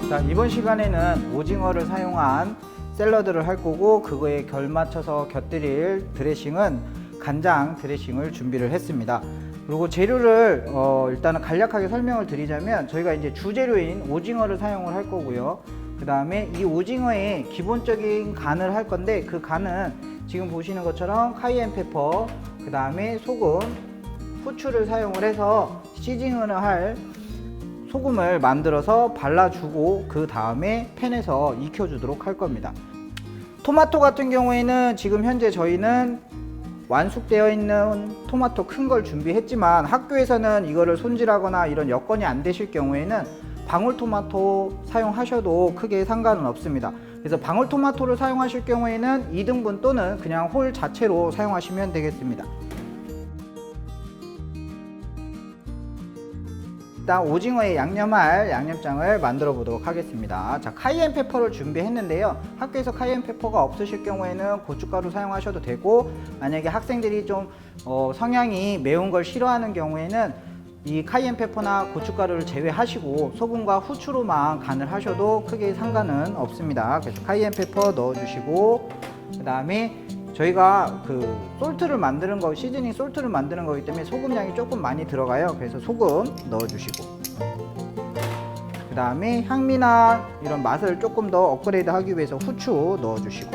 자, 이번 시간에는 오징어를 사용한 샐러드를 할 거고, 그거에 결 맞춰서 곁들일 드레싱은 간장 드레싱을 준비를 했습니다. 그리고 재료를 일단은 간략하게 설명을 드리자면, 저희가 이제 주재료인 오징어를 사용을 할 거고요. 그 다음에 이 오징어의 기본적인 간을 할 건데, 그 간은 지금 보시는 것처럼 카이엔 페퍼, 그 다음에 소금, 후추를 사용을 해서 시즈닝을 할 소금을 만들어서 발라주고, 그 다음에 팬에서 익혀주도록 할 겁니다. 토마토 같은 경우에는 지금 현재 저희는 완숙되어 있는 토마토 큰 걸 준비했지만, 학교에서는 이거를 손질하거나 이런 여건이 안 되실 경우에는 방울토마토 사용하셔도 크게 상관은 없습니다. 그래서 방울토마토를 사용하실 경우에는 2등분 또는 그냥 홀 자체로 사용하시면 되겠습니다. 일단 오징어에 양념할 양념장을 만들어 보도록 하겠습니다. 자, 카이엔 페퍼를 준비했는데요. 학교에서 카이엔 페퍼가 없으실 경우에는 고춧가루 사용하셔도 되고, 만약에 학생들이 좀 성향이 매운 걸 싫어하는 경우에는 이 카이엔 페퍼나 고춧가루를 제외하시고 소금과 후추로만 간을 하셔도 크게 상관은 없습니다. 그래서 카이엔 페퍼 넣어주시고, 그 다음에 저희가 그 솔트를 만드는 거, 시즈닝 솔트를 만드는 거기 때문에 소금량이 조금 많이 들어가요. 그래서 소금 넣어주시고, 그 다음에 향미나 이런 맛을 조금 더 업그레이드 하기 위해서 후추 넣어주시고,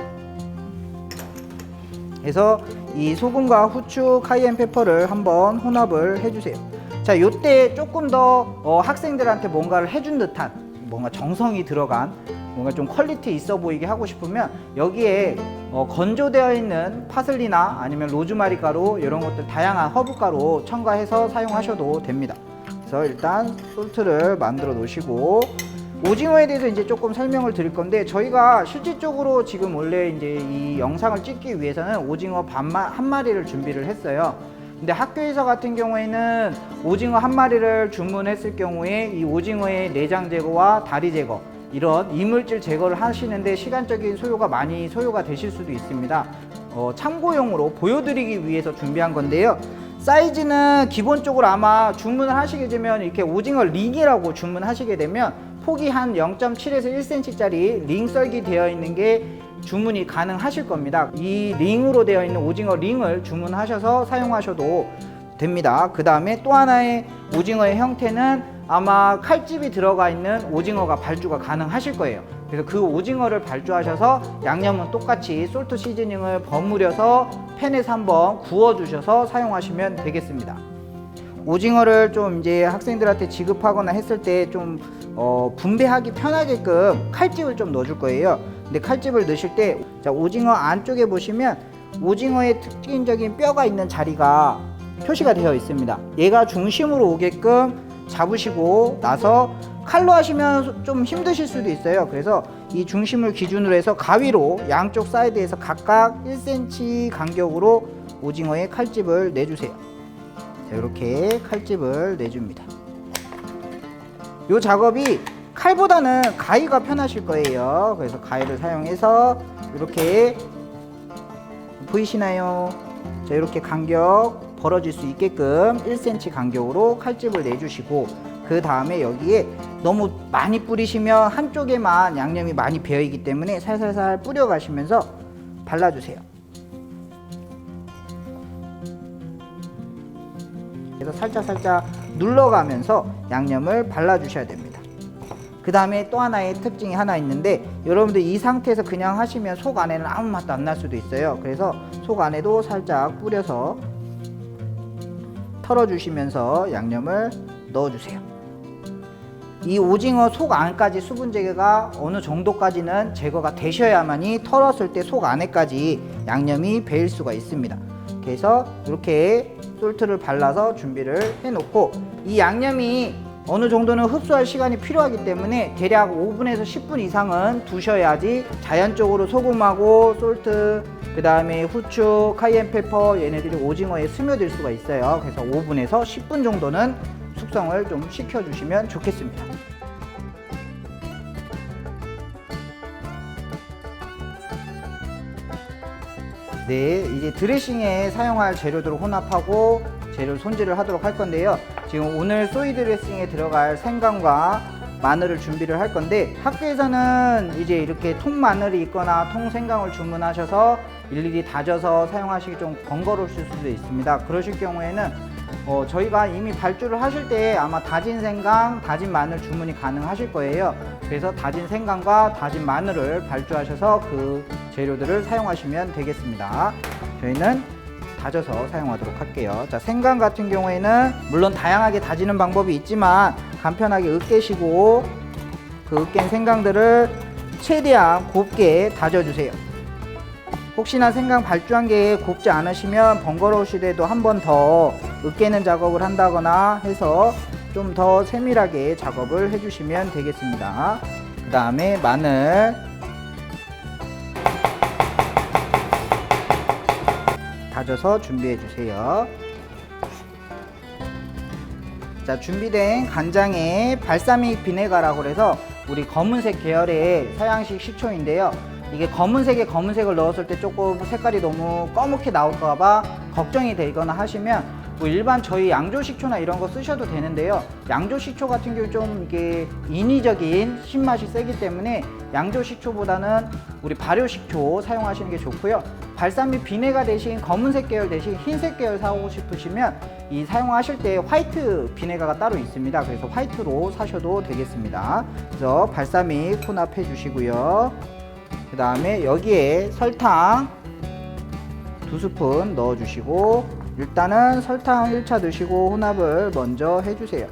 그래서 이 소금과 후추, 카이엔 페퍼를 한번 혼합을 해주세요. 자, 요때 조금 더 학생들한테 뭔가를 해준 듯한, 뭔가 정성이 들어간, 뭔가 좀 퀄리티 있어 보이게 하고 싶으면 여기에 건조되어 있는 파슬리나 아니면 로즈마리 가루, 이런 것들 다양한 허브 가루 첨가해서 사용하셔도 됩니다. 그래서 일단 솔트를 만들어 놓으시고, 오징어에 대해서 이제 조금 설명을 드릴 건데, 저희가 실질적으로 지금 원래 이제 이 영상을 찍기 위해서는 오징어 한 마리를 준비를 했어요. 근데 학교에서 같은 경우에는 오징어 한 마리를 주문했을 경우에 이 오징어의 내장 제거와 다리 제거, 이런 이물질 제거를 하시는데 시간적인 소요가 되실 수도 있습니다. 참고용으로 보여드리기 위해서 준비한 건데요. 사이즈는 기본적으로 아마 주문을 하시게 되면 이렇게 오징어 링이라고 주문하시게 되면 폭이 한 0.7에서 1cm 짜리 링 썰기 되어 있는 게 주문이 가능하실 겁니다. 이 링으로 되어 있는 오징어 링을 주문하셔서 사용하셔도 됩니다. 그 다음에 또 하나의 오징어의 형태는 아마 칼집이 들어가 있는 오징어가 발주가 가능하실 거예요. 그래서 그 오징어를 발주하셔서 양념은 똑같이 솔트 시즈닝을 버무려서 팬에서 한번 구워 주셔서 사용하시면 되겠습니다. 오징어를 좀 이제 학생들한테 지급하거나 했을 때 좀 분배하기 편하게끔 칼집을 좀 넣어줄 거예요. 근데 칼집을 넣으실 때, 자, 오징어 안쪽에 보시면 오징어의 특징적인 뼈가 있는 자리가 표시가 되어 있습니다. 얘가 중심으로 오게끔 잡으시고 나서 칼로 하시면 좀 힘드실 수도 있어요. 그래서 이 중심을 기준으로 해서 가위로 양쪽 사이드에서 각각 1cm 간격으로 오징어의 칼집을 내주세요. 자, 이렇게 칼집을 내줍니다. 이 작업이 칼보다는 가위가 편하실 거예요. 그래서 가위를 사용해서 이렇게, 보이시나요? 자, 이렇게 간격 벌어질 수 있게끔 1cm 간격으로 칼집을 내주시고, 그 다음에 여기에 너무 많이 뿌리시면 한쪽에만 양념이 많이 배어있기 때문에 살살살 뿌려가시면서 발라주세요. 그래서 살짝살짝 눌러가면서 양념을 발라주셔야 됩니다. 그 다음에 또 하나의 특징이 하나 있는데, 여러분들 이 상태에서 그냥 하시면 속 안에는 아무 맛도 안 날 수도 있어요. 그래서 속 안에도 살짝 뿌려서 털어주시면서 양념을 넣어주세요. 이 오징어 속 안까지 수분 제거가 어느 정도까지는 제거가 되셔야만이 털었을 때 속 안에까지 양념이 배일 수가 있습니다. 그래서 이렇게 솔트를 발라서 준비를 해놓고, 이 양념이 어느 정도는 흡수할 시간이 필요하기 때문에 대략 5분에서 10분 이상은 두셔야지 자연적으로 소금하고 솔트, 그 다음에 후추, 카이엔 페퍼, 얘네들이 오징어에 스며들 수가 있어요. 그래서 5분에서 10분 정도는 숙성을 좀 시켜주시면 좋겠습니다. 네, 이제 드레싱에 사용할 재료들을 혼합하고 재료 손질을 하도록 할 건데요. 지금 오늘 소이 드레싱에 들어갈 생강과 마늘을 준비를 할 건데, 학교에서는 이제 이렇게 통 마늘이 있거나 통 생강을 주문하셔서 일일이 다져서 사용하시기 좀 번거로우실 수도 있습니다. 그러실 경우에는 저희가 이미 발주를 하실 때 아마 다진 생강, 다진 마늘 주문이 가능하실 거예요. 그래서 다진 생강과 다진 마늘을 발주하셔서 그 재료들을 사용하시면 되겠습니다. 저희는 다져서 사용하도록 할게요. 자, 생강 같은 경우에는 물론 다양하게 다지는 방법이 있지만 간편하게 으깨시고 그 으깬 생강들을 최대한 곱게 다져주세요. 혹시나 생강 발주한 게 곱지 않으시면 번거로우시더라도 한 번 더 으깨는 작업을 한다거나 해서 좀 더 세밀하게 작업을 해주시면 되겠습니다. 그 다음에 마늘 다져서 준비해 주세요. 자, 준비된 간장에 발사믹 비네가라고 해서 우리 검은색 계열의 서양식 식초인데요. 이게 검은색에 검은색을 넣었을 때 조금 색깔이 너무 검게 나올까봐 걱정이 되거나 하시면 뭐 일반 저희 양조식초나 이런 거 쓰셔도 되는데요. 양조식초 같은 경우 좀 이게 인위적인 신맛이 세기 때문에 양조식초보다는 우리 발효식초 사용하시는 게 좋고요. 발사믹 비네가 대신 검은색 계열 대신 흰색 계열 사고 싶으시면 이 사용하실 때 화이트 비네가가 따로 있습니다. 그래서 화이트로 사셔도 되겠습니다. 그래서 발사믹 혼합해 주시고요. 그 다음에 여기에 설탕 2스푼 넣어 주시고, 일단은 설탕 1차 넣으시고 혼합을 먼저 해주세요.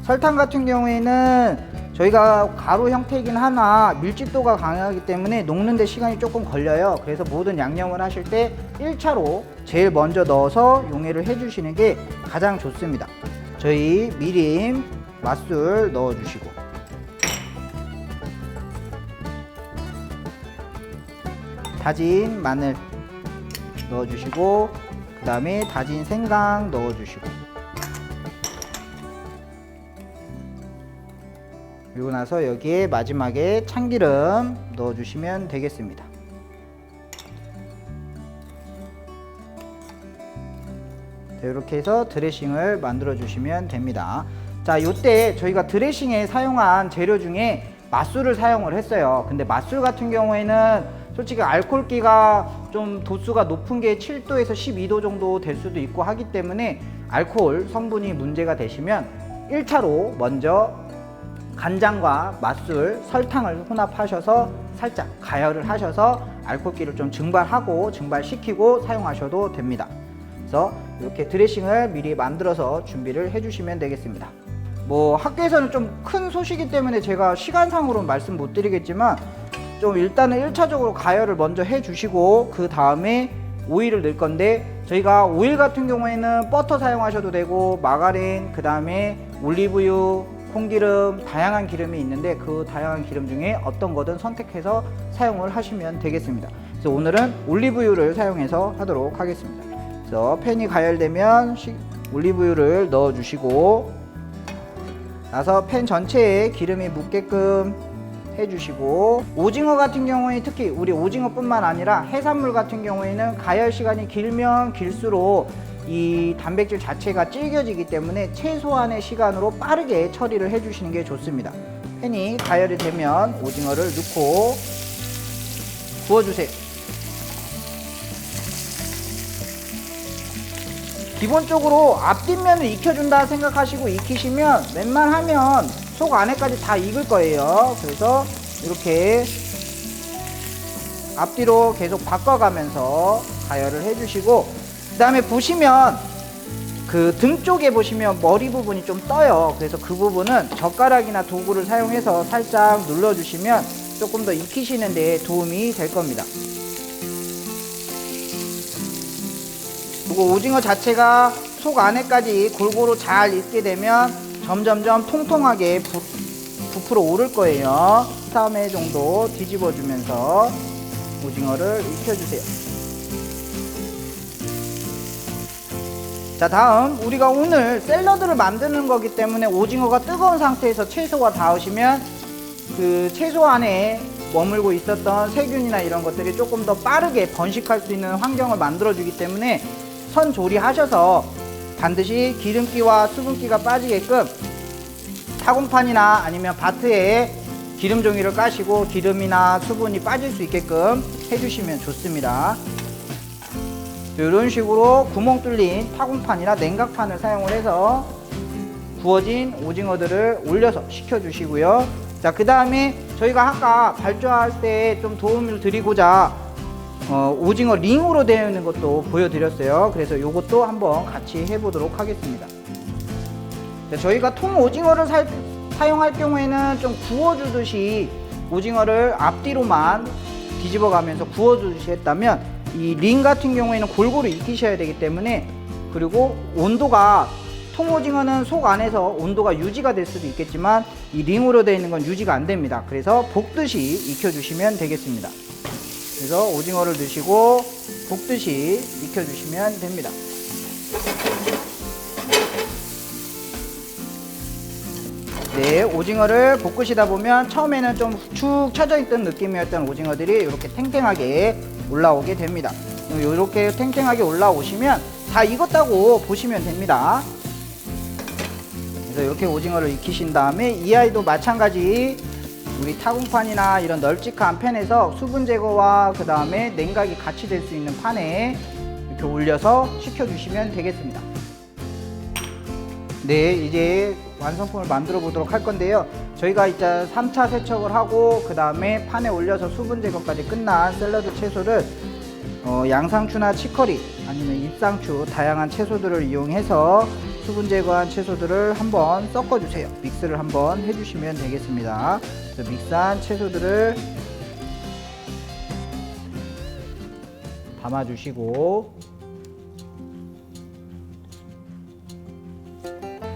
설탕 같은 경우에는 저희가 가루 형태이긴 하나 밀집도가 강하기 때문에 녹는데 시간이 조금 걸려요. 그래서 모든 양념을 하실 때 1차로 제일 먼저 넣어서 용해를 해주시는 게 가장 좋습니다. 저희 미림, 맛술 넣어주시고, 다진 마늘 넣어주시고, 그 다음에 다진 생강 넣어주시고, 그리고 나서 여기에 마지막에 참기름 넣어주시면 되겠습니다. 자, 이렇게 해서 드레싱을 만들어 주시면 됩니다. 자, 요때 저희가 드레싱에 사용한 재료 중에 맛술을 사용을 했어요. 근데 맛술 같은 경우에는 솔직히 알코올기가 좀 도수가 높은 게 7도에서 12도 정도 될 수도 있고 하기 때문에 알코올 성분이 문제가 되시면 1차로 먼저 간장과 맛술, 설탕을 혼합하셔서 살짝 가열을 하셔서 알코올기를 좀 증발시키고 사용하셔도 됩니다. 그래서 이렇게 드레싱을 미리 만들어서 준비를 해주시면 되겠습니다. 뭐 학교에서는 좀 큰 소식이기 때문에 제가 시간상으로는 말씀 못 드리겠지만 좀 일단은 1차적으로 가열을 먼저 해주시고 그 다음에 오일을 넣을 건데, 저희가 오일 같은 경우에는 버터 사용하셔도 되고 마가린, 그 다음에 올리브유, 콩기름, 다양한 기름이 있는데 그 다양한 기름 중에 어떤 거든 선택해서 사용을 하시면 되겠습니다. 그래서 오늘은 올리브유를 사용해서 하도록 하겠습니다. 그래서 팬이 가열되면 올리브유를 넣어 주시고 나서 팬 전체에 기름이 묻게끔 해주시고, 오징어 같은 경우에 특히 우리 오징어뿐만 아니라 해산물 같은 경우에는 가열 시간이 길면 길수록 이 단백질 자체가 질겨지기 때문에 최소한의 시간으로 빠르게 처리를 해주시는 게 좋습니다. 팬이 가열이 되면 오징어를 넣고 구워주세요. 기본적으로 앞뒷면을 익혀준다 생각하시고 익히시면 웬만하면 속 안에까지 다 익을 거예요. 그래서 이렇게 앞뒤로 계속 바꿔가면서 가열을 해주시고, 그 다음에 보시면 그 등 쪽에 보시면 머리 부분이 좀 떠요. 그래서 그 부분은 젓가락이나 도구를 사용해서 살짝 눌러주시면 조금 더 익히시는 데 도움이 될 겁니다. 그리고 오징어 자체가 속 안에까지 골고루 잘 익게 되면 점점점 통통하게 부풀어 오를 거예요. 3회 정도 뒤집어 주면서 오징어를 익혀주세요. 자, 다음 우리가 오늘 샐러드를 만드는 거기 때문에 오징어가 뜨거운 상태에서 채소가 닿으시면 그 채소 안에 머물고 있었던 세균이나 이런 것들이 조금 더 빠르게 번식할 수 있는 환경을 만들어 주기 때문에 선조리하셔서 반드시 기름기와 수분기가 빠지게끔 타공판이나 아니면 바트에 기름 종이를 까시고 기름이나 수분이 빠질 수 있게끔 해주시면 좋습니다. 이런 식으로 구멍 뚫린 타공판이나 냉각판을 사용을 해서 구워진 오징어들을 올려서 식혀주시고요. 자, 그 다음에 저희가 아까 발주할 때 좀 도움을 드리고자 오징어 링으로 되어 있는 것도 보여드렸어요. 그래서 이것도 한번 같이 해보도록 하겠습니다. 자, 저희가 통 오징어를 사용할 경우에는 좀 구워주듯이 오징어를 앞뒤로만 뒤집어 가면서 구워주듯이 했다면 이 링 같은 경우에는 골고루 익히셔야 되기 때문에, 그리고 온도가 통오징어는 속 안에서 온도가 유지가 될 수도 있겠지만 이 링으로 되어 있는 건 유지가 안 됩니다. 그래서 볶듯이 익혀주시면 되겠습니다. 그래서 오징어를 넣으시고 볶듯이 익혀주시면 됩니다. 네, 오징어를 볶으시다 보면 처음에는 좀 축 처져 있던 느낌이었던 오징어들이 이렇게 탱탱하게 올라오게 됩니다. 이렇게 탱탱하게 올라오시면 다 익었다고 보시면 됩니다. 그래서 이렇게 오징어를 익히신 다음에 이 아이도 마찬가지 우리 타공판이나 이런 널찍한 팬에서 수분 제거와 그 다음에 냉각이 같이 될 수 있는 판에 이렇게 올려서 식혀주시면 되겠습니다. 네, 이제 완성품을 만들어 보도록 할 건데요. 저희가 이제 3차 세척을 하고 그 다음에 판에 올려서 수분 제거까지 끝난 샐러드 채소를 양상추나 치커리 아니면 잎상추 다양한 채소들을 이용해서 수분 제거한 채소들을 한번 섞어 주세요. 믹스를 한번 해주시면 되겠습니다. 그래서 믹스한 채소들을 담아 주시고,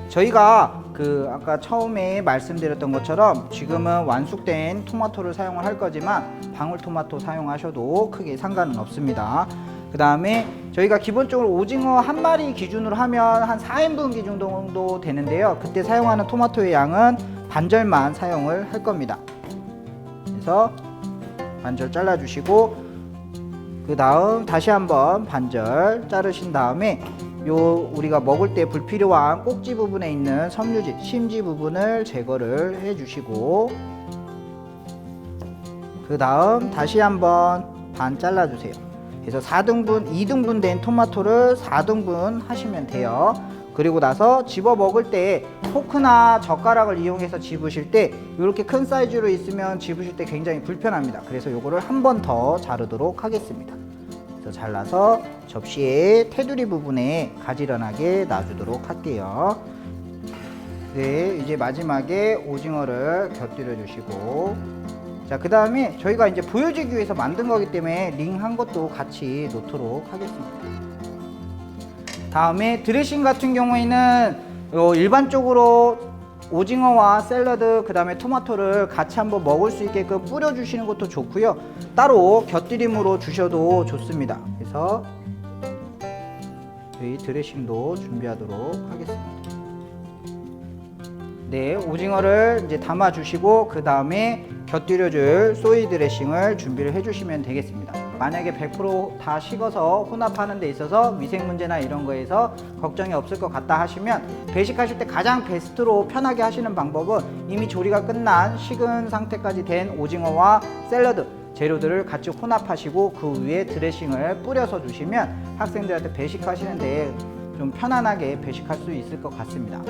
저희가 아까 처음에 말씀드렸던 것처럼 지금은 완숙된 토마토를 사용을 할 거지만 방울토마토 사용하셔도 크게 상관은 없습니다. 그 다음에 저희가 기본적으로 오징어 한 마리 기준으로 하면 한 4인분 기준 정도 되는데요. 그때 사용하는 토마토의 양은 반절만 사용을 할 겁니다. 그래서 반절 잘라 주시고 그 다음 다시 한번 반절 자르신 다음에 우리가 먹을 때 불필요한 꼭지 부분에 있는 섬유질, 심지 부분을 제거를 해 주시고 그 다음 다시 한번 반 잘라 주세요. 그래서 2등분 된 토마토를 4등분 하시면 돼요. 그리고 나서 집어 먹을 때 포크나 젓가락을 이용해서 집으실 때 이렇게 큰 사이즈로 있으면 집으실 때 굉장히 불편합니다. 그래서 이거를 한 번 더 자르도록 하겠습니다. 그래서 잘라서 접시의 테두리 부분에 가지런하게 놔주도록 할게요. 네, 이제 마지막에 오징어를 곁들여 주시고, 자, 그 다음에 저희가 이제 보여주기 위해서 만든 거기 때문에 링 한 것도 같이 놓도록 하겠습니다. 다음에 드레싱 같은 경우에는 일반적으로 오징어와 샐러드 그 다음에 토마토를 같이 한번 먹을 수 있게끔 뿌려 주시는 것도 좋고요, 따로 곁들임으로 주셔도 좋습니다. 그래서 저희 드레싱도 준비하도록 하겠습니다. 네, 오징어를 이제 담아 주시고 그 다음에 곁들여 줄 소이 드레싱을 준비를 해 주시면 되겠습니다. 만약에 100% 다 식어서 혼합하는 데 있어서 위생 문제나 이런 거에서 걱정이 없을 것 같다 하시면 배식하실 때 가장 베스트로 편하게 하시는 방법은 이미 조리가 끝난 식은 상태까지 된 오징어와 샐러드 재료들을 같이 혼합하시고 그 위에 드레싱을 뿌려서 주시면 학생들한테 배식하시는데 좀 편안하게 배식할 수 있을 것 같습니다.